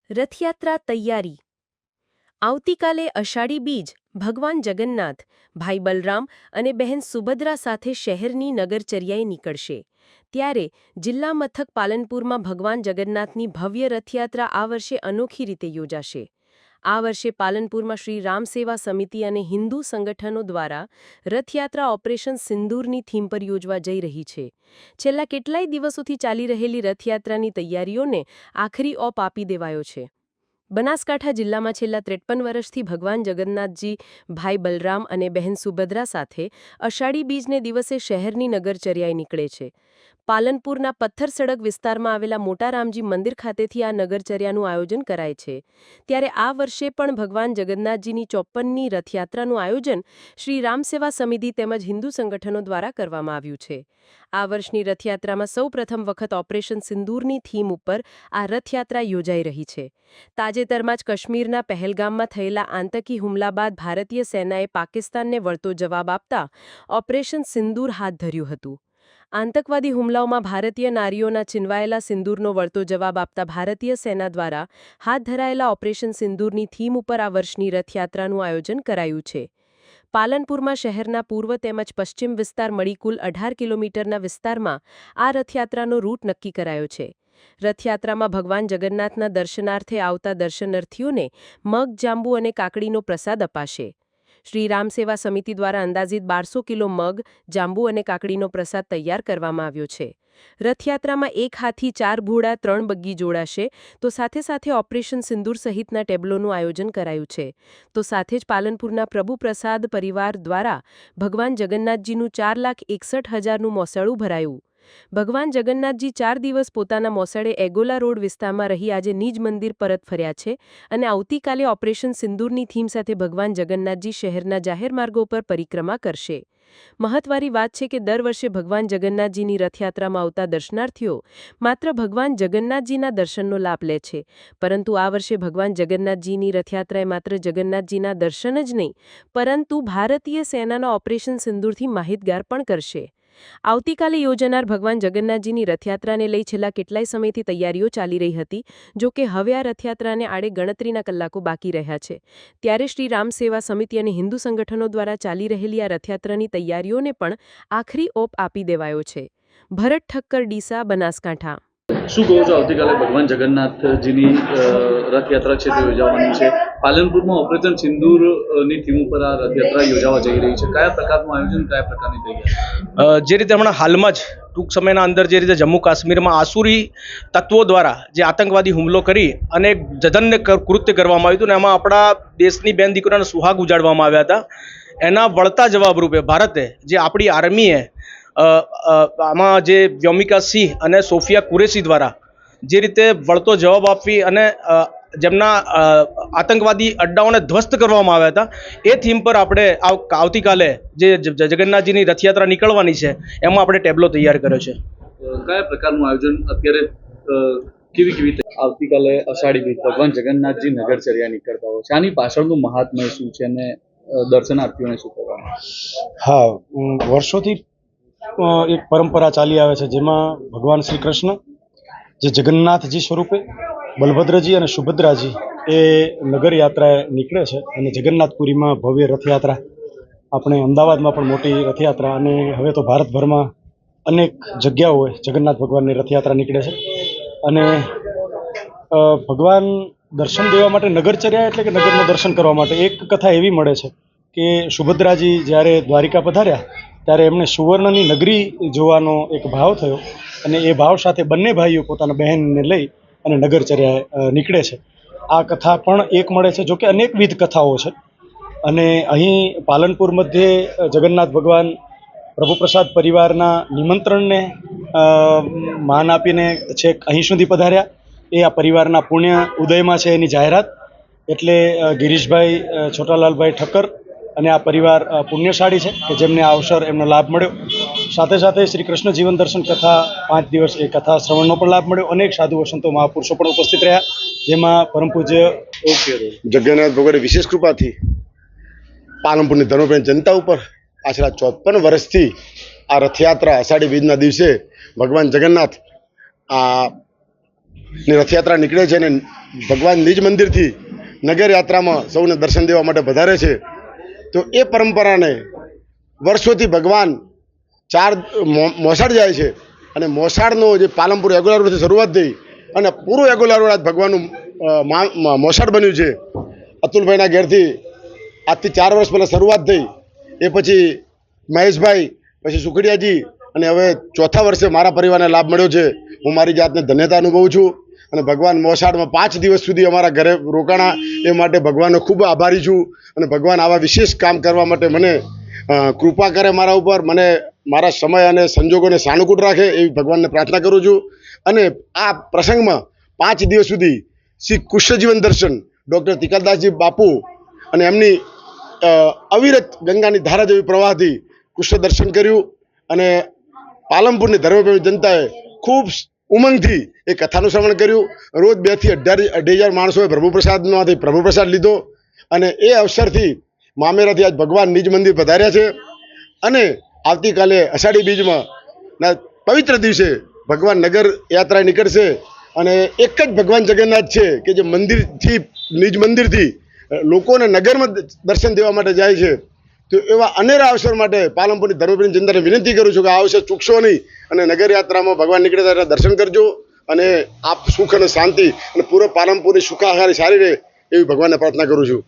રથયાત્રા તૈયારી આવતીકાલે અષાઢી બીજ ભગવાન જગન્નાથ ભાઈ બલરામ અને બહેન સુભદ્રા સાથે શહેરની નગરચર્યાએ નીકળશે। ત્યારે જિલ્લા મથક પાલનપુરમાં ભગવાન જગન્નાથની ભવ્ય રથયાત્રા આ વર્ષે અનોખી રીતે યોજાશે। આ વર્ષે પાલનપુરમાં શ્રી રામ સેવા સમિતિ અને હિન્દુ સંગઠનો દ્વારા રથયાત્રા ઓપરેશન સિંદૂરની થીમ પર યોજવા જઈ રહી છે। છેલ્લા કેટલાય દિવસોથી ચાલી રહેલી રથયાત્રાની તૈયારીઓને આખરી ઓપ આપી દેવાયો છે। બનાસકાંઠા જિલ્લામાં છેલ્લા 53 વર્ષથી ભગવાન જગન્નાથજી ભાઈ બલરામ અને બહેન સુભદ્રા સાથે અષાઢી બીજને દિવસે શહેરની નગરચર્યાએ નીકળે છે। પાલનપુરના પથ્થર સડક વિસ્તારમાં આવેલા મોટા રામજી મંદિર ખાતેથી આ નગરચર્યાનું આયોજન કરાય છે। ત્યારે આ વર્ષે પણ ભગવાન જગન્નાથજીની 54મી રથયાત્રાનું આયોજન શ્રી રામ સેવા સમિતિ તેમજ હિન્દુ સંગઠનો દ્વારા કરવામાં આવ્યું છે। આ વર્ષની રથયાત્રામાં સૌપ્રથમ વખત ઓપરેશન સિંદૂરની થીમ ઉપર આ રથયાત્રા યોજાઈ રહી છે। તાજેતરમાં જ કાશ્મીરના પહેલગામમાં થયેલા આતંકી હુમલા બાદ ભારતીય સેનાએ પાકિસ્તાનને વળતો જવાબ આપતા ઓપરેશન સિંદૂર હાથ ધર્યું હતું। આતંકવાદી હુમલાઓમાં ભારતીય નારીઓના છીનવાયેલા સિંદૂરનો વળતો જવાબ આપતા ભારતીય સેના દ્વારા હાથ ધરાયેલા ઓપરેશન સિંદૂરની થીમ ઉપર આ વર્ષની રથયાત્રાનું આયોજન કરાયું છે। પાલનપુરમાં શહેરના પૂર્વ તેમજ પશ્ચિમ વિસ્તાર મળી કુલ 18 કિલોમીટરના વિસ્તારમાં આ રથયાત્રાનો રૂટ નક્કી કરાયો છે। રથયાત્રામાં ભગવાન જગન્નાથના દર્શનાર્થે આવતા દર્શનાર્થીઓને મગ, જાંબુ અને કાકડીનો પ્રસાદ અપાશે। શ્રી રામ સેવા સમિતિ દ્વારા અંદાજિત 1200 કિલો મગ, જાંબુ અને કાકડીનો પ્રસાદ તૈયાર કરવામાં આવ્યો છે। રથયાત્રામાં 1 હાથી 4 ઘોડા 3 બગ્ગી જોડાશે તો સાથે સાથે ઓપરેશન સિંદૂર સહિતના ટેબ્લોનું આયોજન કરાયું છે। તો સાથે જ પાલનપુરના પ્રભુ પ્રસાદ પરિવાર દ્વારા ભગવાન જગન્નાથજીનું 4,61,000નું મોસાળું ભરાયું। ભગવાન જગન્નાથજી 4 દિવસ પોતાના મોસાળે એગોલા રોડ વિસ્તારમાં રહી આજે નિજ મંદિર પરત ફર્યા છે અને આવતીકાલે ઓપરેશન સિંદૂરની થીમ સાથે ભગવાન જગન્નાથજી શહેરના જાહેર માર્ગો પર પરિક્રમા કરશે। મહત્વની વાત છે કે દર વર્ષે ભગવાન જગન્નાથજીની રથયાત્રામાં આવતા દર્શનાર્થીઓ માત્ર ભગવાન જગન્નાથજીના દર્શનનો લાભ લે છે, પરંતુ આ વર્ષે ભગવાન જગન્નાથજીની રથયાત્રાએ માત્ર જગન્નાથજીના દર્શન જ નહીં પરંતુ ભારતીય સેનાના ઓપરેશન સિંદૂરથી માહિતગાર પણ કરશે। આવતીકાલે યોજાનાર ભગવાન જગન્નાથજીની રથયાત્રાને લઈ છેલ્લા કેટલાય સમયથી તૈયારીઓ ચાલી રહી હતી। જો કે હવે આ રથયાત્રાને આડે ગણતરીના કલાકો બાકી રહ્યા છે। ત્યારે શ્રી રામ સેવા સમિતિ અને હિન્દુ સંગઠનો દ્વારા ચાલી રહેલી આ રથયાત્રાની તૈયારીઓને પણ આખરી ઓપ આપી દેવાયો છે। ભરત ઠક્કર, ડીસા, બનાસકાંઠા। શું કહો છો, આવતીકાલે ભગવાન જગન્નાથજીની રથયાત્રા છે તે યોજાવાની છે। પાલનપુરમાં ઓપરેશન સિંદૂરની થીમ ઉપર આ રથયાત્રા યોજાવા જઈ રહી છે। કયા પ્રકારનું આયોજન, કયા પ્રકારની તૈયારી? જે રીતે હમણાં હાલમાં જ ટૂંક સમયના અંદર જે રીતે જમ્મુ કાશ્મીરમાં આસુરી તત્વો દ્વારા જે આતંકવાદી હુમલો કરી અને જધન્ય કૃત્ય કરવામાં આવ્યું હતું ને એમાં આપણા દેશની બેન દીકરીઓના સુહાગ ઉજાડવામાં આવ્યા હતા, એના વળતા જવાબરૂપે ભારતે જે આપણી આર્મીએ આમાં જે વ્યોમિકા સિંહ અને સોફિયા કુરેશી દ્વારા જે રીતે વળતો જવાબ આપી અને જેમના આતંકવાદી અડ્ડાઓને ધ્વસ્ત કરવામાં આવ્યા હતા, એ થીમ પર આપણે આવતીકાલે જે જગન્નાથજીની રથયાત્રા નીકળવાની છે એમાં આપણે ટેબ્લો તૈયાર કર્યો છે। કયા પ્રકારનું આયોજન અત્યારે કેવી આવતીકાલે અષાઢી બીજ ભગવાન જગન્નાથજી નગરચર્યા નીકળતા હોય છે, આની પાછળનું મહાત્મ્ય શું છે અને દર્શનાર્થીઓને શું કરવાનું? હા, વર્ષોથી એક પરંપરા ચાલી આવે છે જેમાં ભગવાન શ્રી કૃષ્ણ જે જગન્નાથજી સ્વરૂપે બલભદ્રજી અને સુભદ્રાજી એ નગર યાત્રાએ નીકળે છે અને જગન્નાથપુરીમાં ભવ્ય રથયાત્રા, આપણે અમદાવાદમાં પણ મોટી રથયાત્રા અને હવે તો ભારતભરમાં અનેક જગ્યાઓએ જગન્નાથ ભગવાનની રથયાત્રા નીકળે છે। અને ભગવાન દર્શન દેવા માટે નગરચર્યા એટલે કે નગરનું દર્શન કરવા માટે એક કથા એવી મળે છે કે સુભદ્રાજી જ્યારે દ્વારિકા પધાર્યા ત્યારે એમણે સુવર્ણની નગરી જોવાનો એક ભાવ થયો અને એ ભાવ સાથે બંને ભાઈઓ પોતાના બહેનને લઈ અને નગરચર્યાએ નીકળે છે। આ કથા પણ એક મળે છે, જોકે અનેકવિધ કથાઓ છે। અને અહીં પાલનપુર મધ્યે જગન્નાથ ભગવાન પ્રભુ પ્રસાદ પરિવારના નિમંત્રણને માન આપીને છેક અહીં સુધી પધાર્યા, એ આ પરિવારના પુણ્ય ઉદયમાં છે એની જાહેરાત। એટલે ગિરીશભાઈ છોટાલાલભાઈ ઠક્કર અને આ પરિવાર પુણ્યશાળી છે કે જેમને આ અવસર એમનો લાભ મળ્યો। સાથે સાથે શ્રી કૃષ્ણ જીવન દર્શન કથા 5 દિવસ એ કથા શ્રવણનો પણ લાભ મળ્યો। અનેક સાધુ સંતો મહાપુરુષો પણ ઉપસ્થિત રહ્યા, જેમાં પરમ પૂજ્ય જગન્નાથ ભગવાનની વિશેષ કૃપાથી પાલનપુરની ધર્મપ્રેમી જનતા ઉપર પાછલા 54 વર્ષથી આ રથયાત્રા અષાઢી બીજના દિવસે ભગવાન જગન્નાથ આ ની રથયાત્રા નીકળે છે અને ભગવાન નિજ મંદિરથી નગર યાત્રામાં સૌને દર્શન દેવા માટે વધારે છે. તો એ પરંપરાને વર્ષોથી ભગવાન મોસાળ જાય છે અને મોસાળનો જે પાલનપુર એગોલા રોડથી શરૂઆત થઈ અને પૂરું એગોલા રોડ આજ ભગવાનનું મોસાળ બન્યું છે. અતુલભાઈના ઘેરથી આજથી 4 વર્ષ પહેલાં શરૂઆત થઈ, એ પછી મહેશભાઈ, પછી સુખડિયાજી અને હવે 4થા વર્ષે મારા પરિવારને લાભ મળ્યો છે. હું મારી જાતને ધન્યતા અનુભવું છું અને ભગવાન મોસાળમાં 5 દિવસ સુધી અમારા ઘરે રોકાણા એ માટે ભગવાનનો ખૂબ આભારી છું. અને ભગવાન આવા વિશેષ કામ કરવા માટે મને કૃપા કરે મારા ઉપર, મને મારા સમય અને સંજોગોને સાનુકૂળ રાખે એવી ભગવાનને પ્રાર્થના કરું છું. અને આ પ્રસંગમાં 5 દિવસ સુધી શ્રી કૃષ્ણજીવન દર્શન ડૉક્ટર તિકાદાસજી બાપુ અને એમની અવિરત ગંગાની ધારા જેવી પ્રવાહથી કૃષ્ણ દર્શન કર્યું અને પાલનપુરની ધર્મપ્રેમી જનતાએ ખૂબ ઉમંગથી એ કથાનું શ્રવણ કર્યું. રોજ 2 થી 2,500 માણસોએ પ્રભુપ્રસાદમાંથી પ્રભુપ્રસાદ લીધો અને એ અવસરથી મામેરાથી આજ ભગવાન નિજ મંદિર પધાર્યા છે. અને આવતીકાલે અષાઢી બીજમાં પવિત્ર દિવસે ભગવાન નગર યાત્રા નીકળશે અને એક જ ભગવાન જગન્નાથ છે કે જે મંદિરથી નિજ મંદિરથી લોકોને નગરમાં દર્શન દેવા માટે જાય છે. તો એવા અનેરા અવસર માટે પાલનપુરની ધર્મપ્રેમી જનતાને વિનંતી કરું છું કે આ અવસર ચૂકશો નહીં અને નગર યાત્રામાં ભગવાન નીકળે ત્યારે દર્શન કરજો અને આપ સુખ અને શાંતિ અને પૂરો પાલનપુરની સુખાહારી સારી રહે એવી ભગવાનને પ્રાર્થના કરું છું.